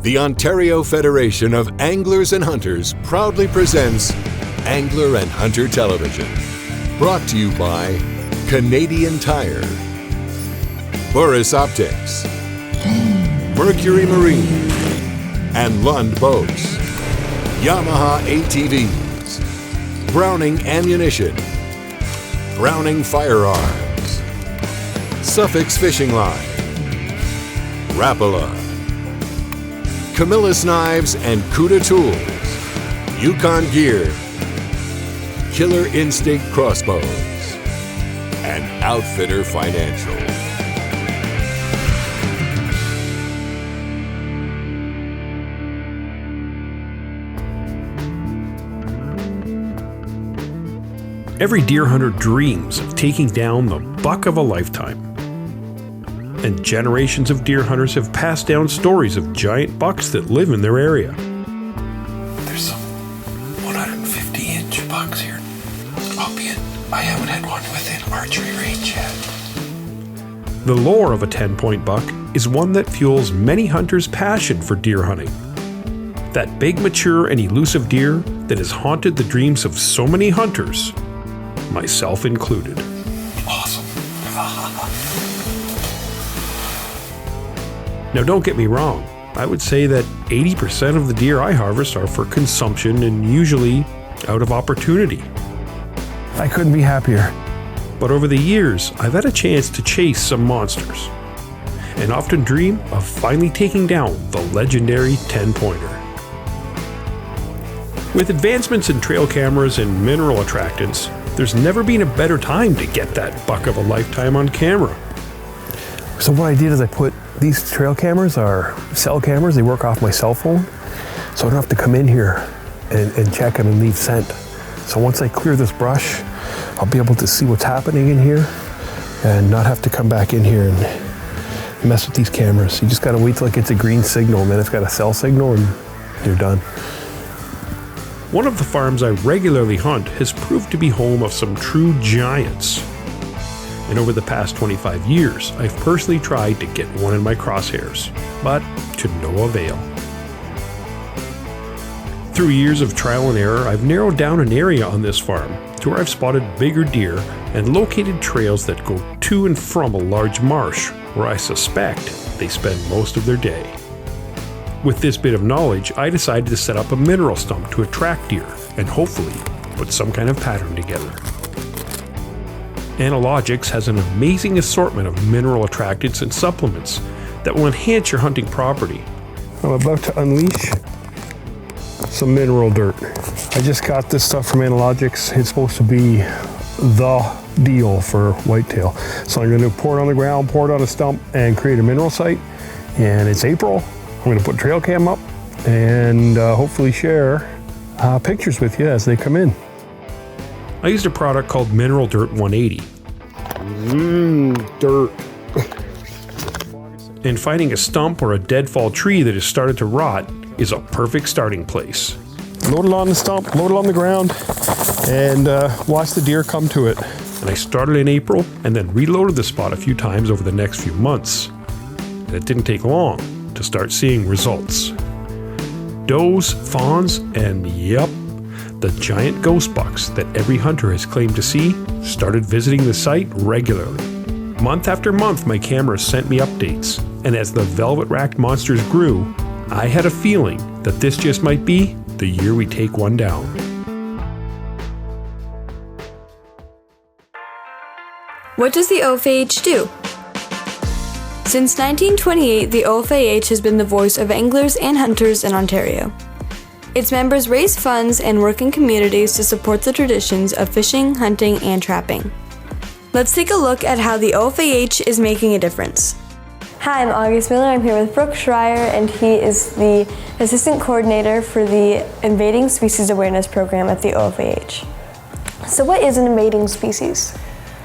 The Ontario Federation of Anglers and Hunters proudly presents Angler and Hunter Television. Brought to you by Canadian Tire, Boris Optics, Mercury Marine, and Lund Boats, Yamaha ATVs, Browning Ammunition, Browning Firearms, Suffix Fishing Line, Rapala, Camillus Knives and Cuda Tools, Yukon Gear, Killer Instinct Crossbows, and Outfitter Financial. Every deer hunter dreams of taking down the buck of a lifetime. And generations of deer hunters have passed down stories of giant bucks that live in their area. There's some 150-inch bucks here. Albeit, I haven't had one within archery range yet. The lore of a 10-point buck is one that fuels many hunters' passion for deer hunting. That big, mature, and elusive deer that has haunted the dreams of so many hunters, myself included. Awesome. Now don't get me wrong, I would say that 80% of the deer I harvest are for consumption and usually out of opportunity. I couldn't be happier. But over the years, I've had a chance to chase some monsters, and often dream of finally taking down the legendary 10-pointer. With advancements in trail cameras and mineral attractants, there's never been a better time to get that buck of a lifetime on camera. So what I did is I put these trail cameras are cell cameras. They work off my cell phone, so I don't have to come in here and check them and leave scent. So once I clear this brush, I'll be able to see what's happening in here and not have to come back in here and mess with these cameras. You just gotta wait till it gets a green signal, and then it's got a cell signal and you're done. One of the farms I regularly hunt has proved to be home of some true giants. And over the past 25 years, I've personally tried to get one in my crosshairs, but to no avail. Through years of trial and error, I've narrowed down an area on this farm to where I've spotted bigger deer and located trails that go to and from a large marsh where I suspect they spend most of their day. With this bit of knowledge, I decided to set up a mineral stump to attract deer and hopefully put some kind of pattern together. Analogics has an amazing assortment of mineral attractants and supplements that will enhance your hunting property. I'm about to unleash some mineral dirt. I just got this stuff from Analogics. It's supposed to be the deal for whitetail. So I'm going to pour it on the ground, pour it on a stump, and create a mineral site. And it's April. I'm going to put trail cam up and hopefully share pictures with you as they come in. I used a product called Mineral Dirt 180. Dirt. And finding a stump or a deadfall tree that has started to rot is a perfect starting place. Load it on the stump, load it on the ground, and watch the deer come to it. And I started in April and then reloaded the spot a few times over the next few months. And it didn't take long to start seeing results. Does, fawns, and yep, the giant ghost bucks that every hunter has claimed to see started visiting the site regularly. Month after month, my cameras sent me updates, and as the velvet-racked monsters grew, I had a feeling that this just might be the year we take one down. What does the OFAH do? Since 1928, the OFAH has been the voice of anglers and hunters in Ontario. Its members raise funds and work in communities to support the traditions of fishing, hunting, and trapping. Let's take a look at how the OFAH is making a difference. Hi, I'm August Miller. I'm here with Brooke Schreier, and he is the Assistant Coordinator for the Invading Species Awareness Program at the OFAH. So what is an invading species?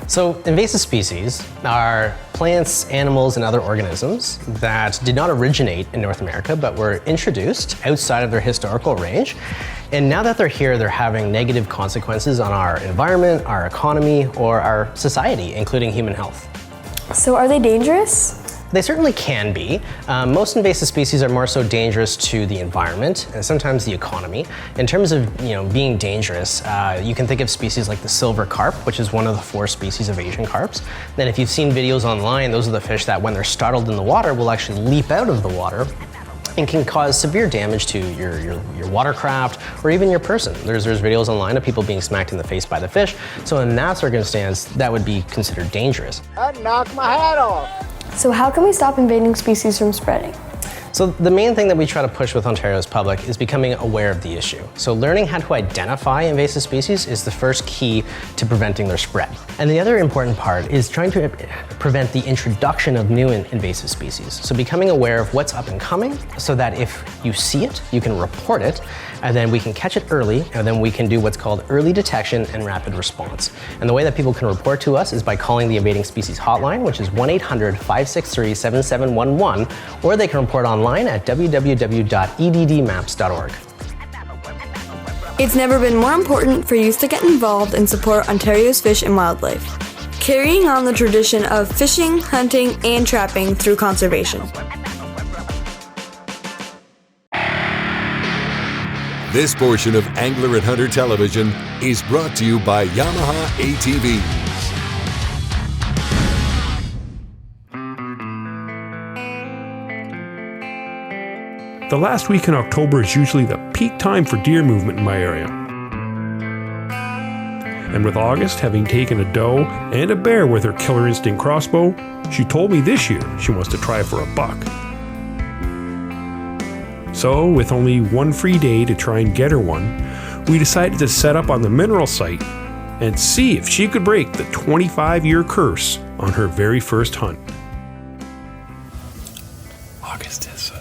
So invasive species are plants, animals, and other organisms that did not originate in North America, but were introduced outside of their historical range. And now that they're here, they're having negative consequences on our environment, our economy, or our society, including human health. So are they dangerous? They certainly can be. Most invasive species are more so dangerous to the environment and sometimes the economy. In terms of being dangerous, you can think of species like the silver carp, which is one of the 4 species of Asian carps. Then if you've seen videos online, those are the fish that when they're startled in the water will actually leap out of the water and can cause severe damage to your watercraft or even your person. There's videos online of people being smacked in the face by the fish. So in that circumstance, that would be considered dangerous. I'd knock my hat off. So how can we stop invading species from spreading? So the main thing that we try to push with Ontario's public is becoming aware of the issue. So learning how to identify invasive species is the first key to preventing their spread. And the other important part is trying to prevent the introduction of new invasive species. So becoming aware of what's up and coming so that if you see it, you can report it, and then we can catch it early, and then we can do what's called early detection and rapid response. And the way that people can report to us is by calling the invading species hotline, which is 1-800-563-7711, or they can report online at www.eddmaps.org. It's never been more important for youth to get involved and support Ontario's fish and wildlife, carrying on the tradition of fishing, hunting, and trapping through conservation. This portion of Angler and Hunter Television is brought to you by Yamaha ATVs. The last week in October is usually the peak time for deer movement in my area. And with August having taken a doe and a bear with her Killer Instinct crossbow, she told me this year she wants to try for a buck. So, with only one free day to try and get her one, we decided to set up on the mineral site and see if she could break the 25-year curse on her very first hunt. August has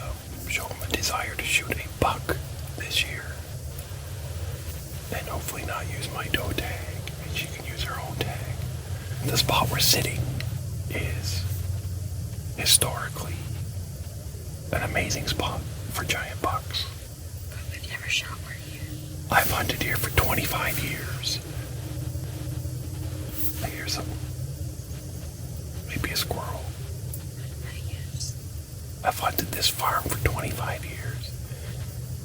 shown a desire to shoot a buck this year. And hopefully not use my doe tag, and she can use her own tag. The spot we're sitting is historically an amazing spot for giant bucks. I've never shot one here. I've hunted here for 25 years. I hear something. Maybe a squirrel. I guess. I've hunted this farm for 25 years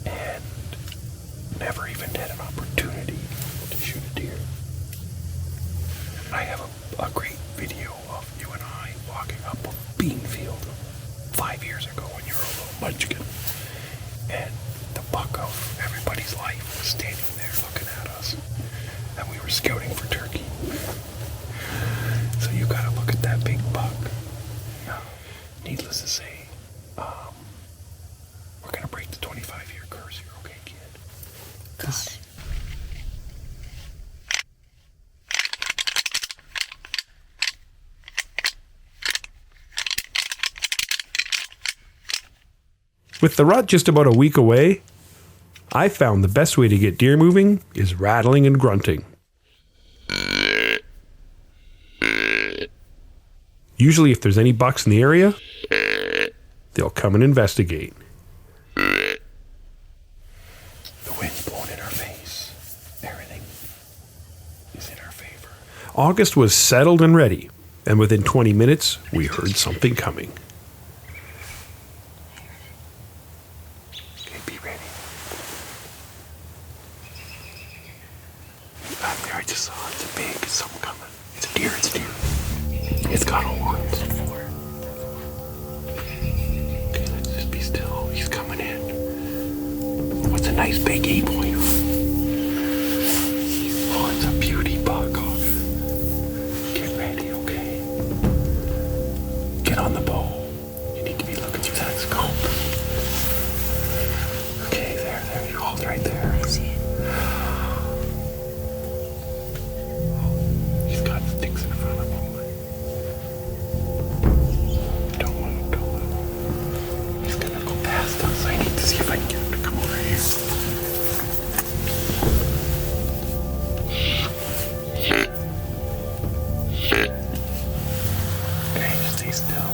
and never even had an opportunity to shoot a deer. I have a great video of you and I walking up a bean field 5 years ago when you were a little munchkin. And the buck of everybody's life was standing there looking at us. And we were scouting for turkey. So you gotta look at that big buck. Needless to say, we're gonna break the 25-year curse here, okay, kid? With the rut just about a week away, I found the best way to get deer moving is rattling and grunting. Usually if there's any bucks in the area, they'll come and investigate. The wind's blowing in our face. Everything is in our favor. August was settled and ready, and within 20 minutes, we heard something coming. Okay, be ready. Back there, I just saw it's something coming. It's a deer, It's got horns. Okay, let's just be still. He's coming in. What's a nice big 8-point? Oh, it's a beauty buck. Get ready, okay? Get on the bow. You need to be looking through that scope. Okay, there, you hold right there. I see it. He's got sticks in front of him. Don't move. He's gonna go past us. I need to see if I can get him to come over here. Okay, stay still.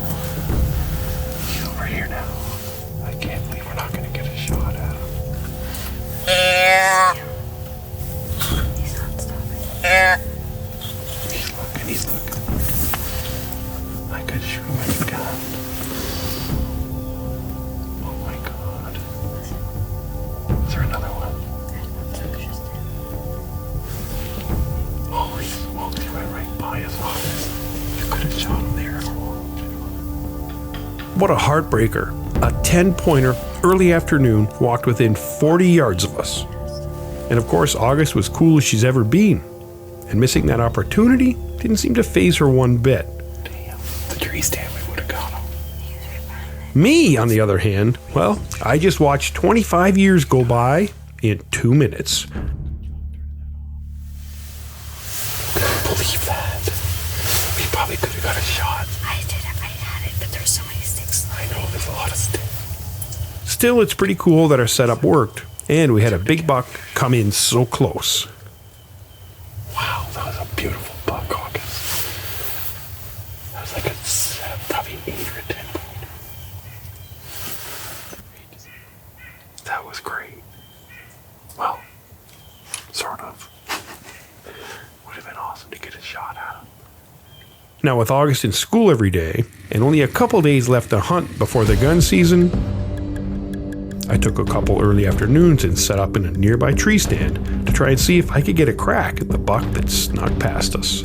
He's over here now. I can't believe we're not gonna get a shot at him. He's not stopping. He's looking. I could shoot him with a gun. Is there another one? Holy smokes, he went right by us. Oh, you could have shot him there. What a heartbreaker. A 10-pointer early afternoon walked within 40 yards of us. And of course, August was cool as she's ever been. And missing that opportunity didn't seem to faze her one bit. Damn, the tree stand, we would have got him. Me, on the other hand, well, I just watched 25 years go by in 2 minutes. Believe that. We probably could have got a shot. I did it. I had it, but there's so many sticks. I know, there's a lot of sticks. Still, it's pretty cool that our setup worked, and we had a big buck come in so close. Wow, that was a beautiful buck, August. That was like probably 8 or 10 pointer. That was great. Well, sort of. Would have been awesome to get a shot at him. Now, with August in school every day, and only a couple days left to hunt before the gun season, I took a couple early afternoons and set up in a nearby tree stand to try and see if I could get a crack at the buck that snuck past us.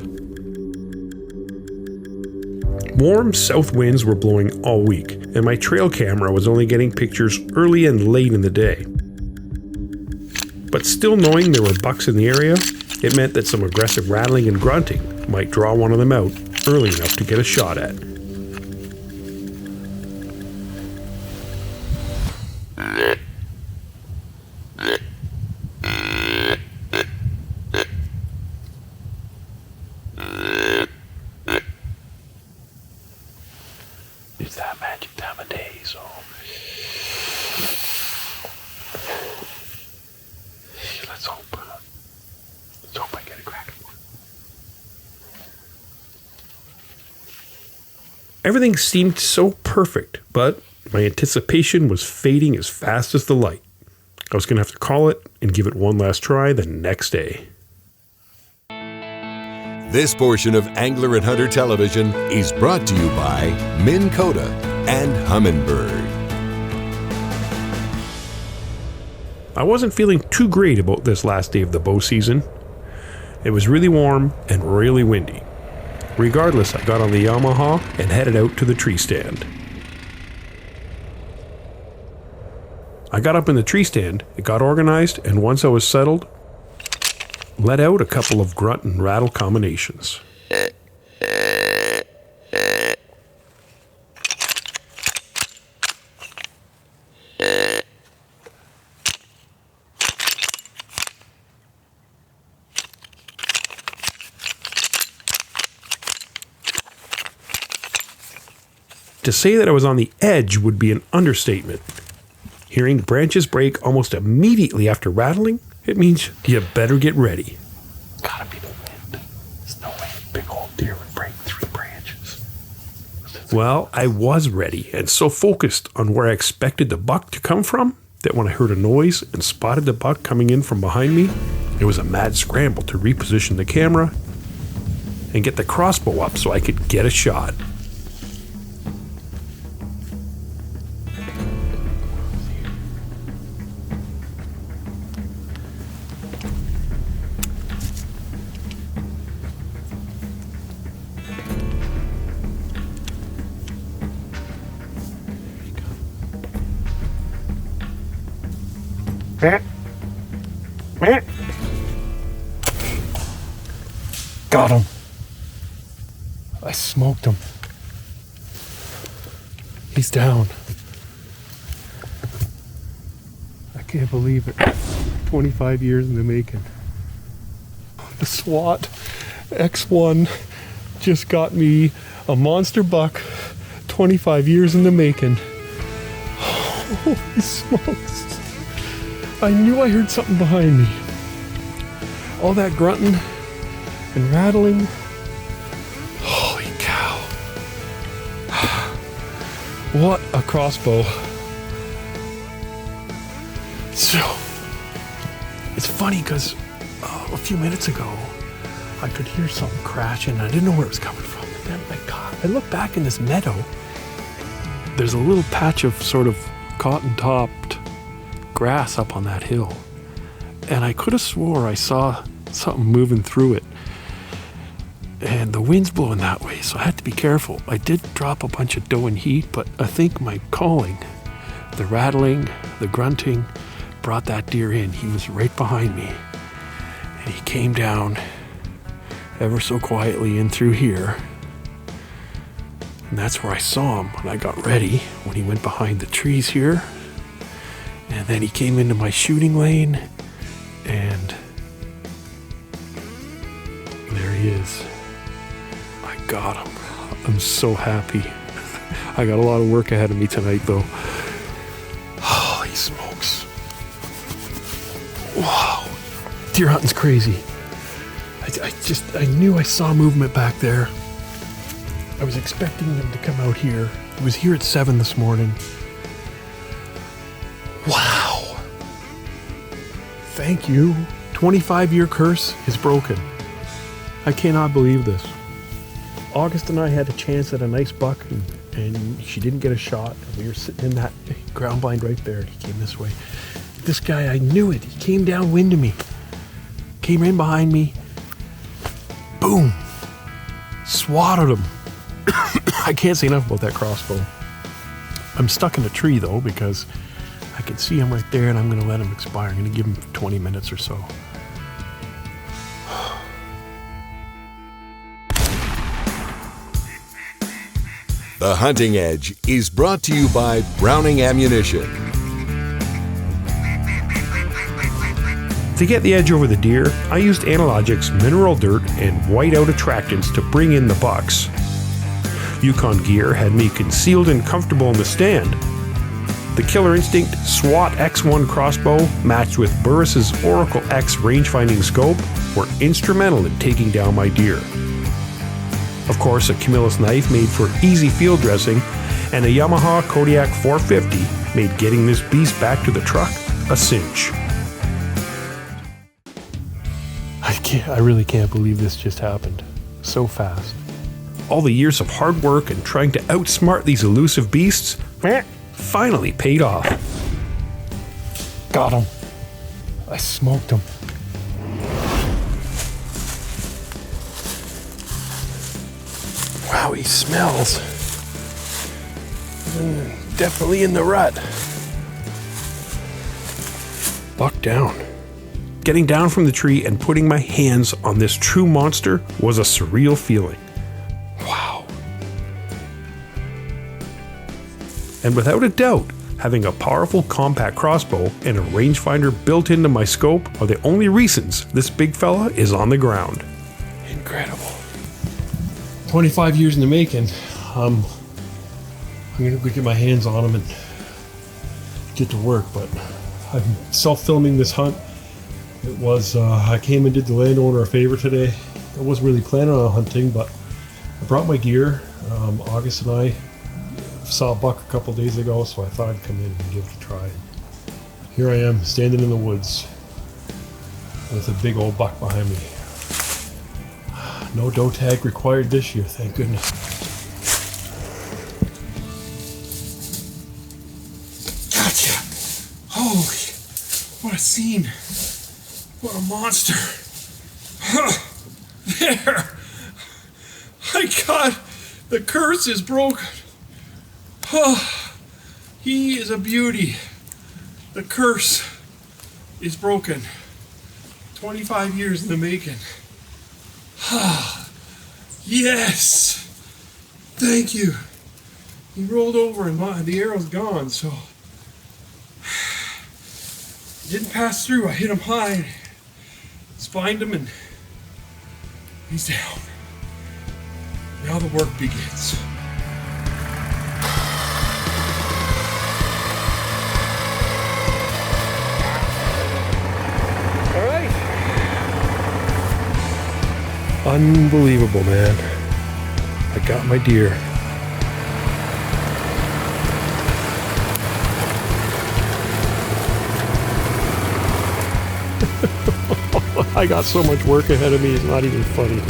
Warm south winds were blowing all week, and my trail camera was only getting pictures early and late in the day. But still knowing there were bucks in the area, it meant that some aggressive rattling and grunting might draw one of them out early enough to get a shot at. It's that magic time of day, so let's hope I get a crack. Everything seemed so perfect, but my anticipation was fading as fast as the light. I was going to have to call it and give it one last try the next day. This portion of Angler and Hunter Television is brought to you by Minn Kota and Humminbird. I wasn't feeling too great about this last day of the bow season. It was really warm and really windy. Regardless, I got on the Yamaha and headed out to the tree stand. I got up in the tree stand, it got organized, and once I was settled, let out a couple of grunt and rattle combinations. To say that I was on the edge would be an understatement. Hearing branches break almost immediately after rattling, it means you better get ready. Gotta be the wind. There's no way a big old deer would break 3 branches. Well, I was ready and so focused on where I expected the buck to come from that when I heard a noise and spotted the buck coming in from behind me, it was a mad scramble to reposition the camera and get the crossbow up so I could get a shot. Got him. I smoked him. He's down. I can't believe it. 25 years in the making. The SWAT X1 just got me a monster buck. 25 years in the making. Holy smokes. I knew I heard something behind me. All that grunting and rattling. Holy cow. What a crossbow. So, it's funny because a few minutes ago, I could hear something crashing. I didn't know where it was coming from. And then I look back in this meadow. There's a little patch of sort of cotton-topped grass up on that hill. And I could have swore I saw something moving through it. And the wind's blowing that way, so I had to be careful. I did drop a bunch of doe and heat, but I think my calling, the rattling, the grunting, brought that deer in. He was right behind me. And he came down ever so quietly in through here. And that's where I saw him when I got ready, when he went behind the trees here. And then he came into my shooting lane, and there he is. I got him. I'm so happy. I got a lot of work ahead of me tonight, though. Holy smokes. Wow. Deer hunting's crazy. I knew I saw movement back there. I was expecting them to come out here. I was here at 7 this morning. Wow. Thank you. 25-year curse is broken. I cannot believe this. August and I had a chance at a nice buck, and she didn't get a shot. We were sitting in that ground blind right there, and he came this way. This guy, I knew it. He came downwind of me. Came in behind me. Boom. Swatted him. I can't say enough about that crossbow. I'm stuck in a tree, though, because I can see him right there, and I'm going to let him expire. I'm going to give him 20 minutes or so. The Hunting Edge is brought to you by Browning Ammunition. To get the edge over the deer, I used Analogic's mineral dirt and whiteout attractants to bring in the bucks. Yukon gear had me concealed and comfortable in the stand. The Killer Instinct SWAT X1 crossbow, matched with Burris's Oracle X rangefinding scope, were instrumental in taking down my deer. Of course, a Camillus knife made for easy field dressing, and a Yamaha Kodiak 450 made getting this beast back to the truck a cinch. I really can't believe this just happened. So fast. All the years of hard work and trying to outsmart these elusive beasts finally paid off. Got him. I smoked him. Wow, he smells. Definitely in the rut. Buck down. Getting down from the tree and putting my hands on this true monster was a surreal feeling. Wow. And without a doubt, having a powerful compact crossbow and a rangefinder built into my scope are the only reasons this big fella is on the ground. Incredible. 25 years in the making. I'm gonna go get my hands on him and get to work, but I'm self-filming this hunt. It was, I came and did the landowner a favor today. I wasn't really planning on hunting, but I brought my gear. August and I saw a buck a couple days ago, so I thought I'd come in and give it a try. Here I am, standing in the woods with a big old buck behind me. No doe tag required this year, thank goodness. Gotcha! Holy, what a scene! What a monster! There! My God, the curse is broken. He is a beauty. The curse is broken. 25 years in the making. Yes! Thank you. He rolled over and the arrow's gone, so it didn't pass through. I hit him high, spined him, and he's down. Now the work begins. All right. Unbelievable, man. I got my deer. I got so much work ahead of me, it's not even funny.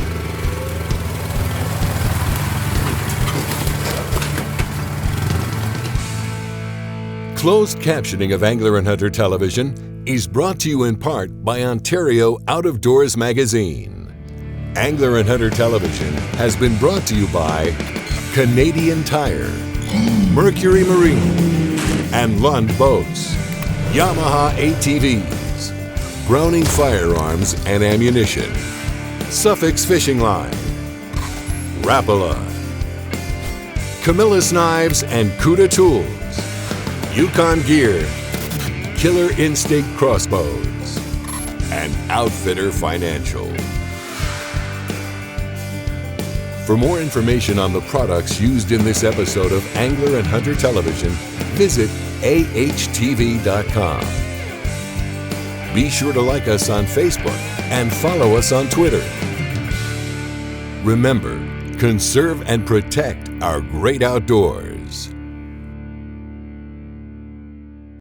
Closed captioning of Angler and Hunter Television is brought to you in part by Ontario Out of Doors Magazine. Angler and Hunter Television has been brought to you by Canadian Tire, Mercury Marine, and Lund Boats, Yamaha ATVs, Browning Firearms and Ammunition, Suffix Fishing Line, Rapala, Camillus Knives and Cuda Tools, Yukon Gear, Killer Instinct Crossbows, and Outfitter Financial. For more information on the products used in this episode of Angler and Hunter Television, visit AHTV.com. Be sure to like us on Facebook and follow us on Twitter. Remember, conserve and protect our great outdoors.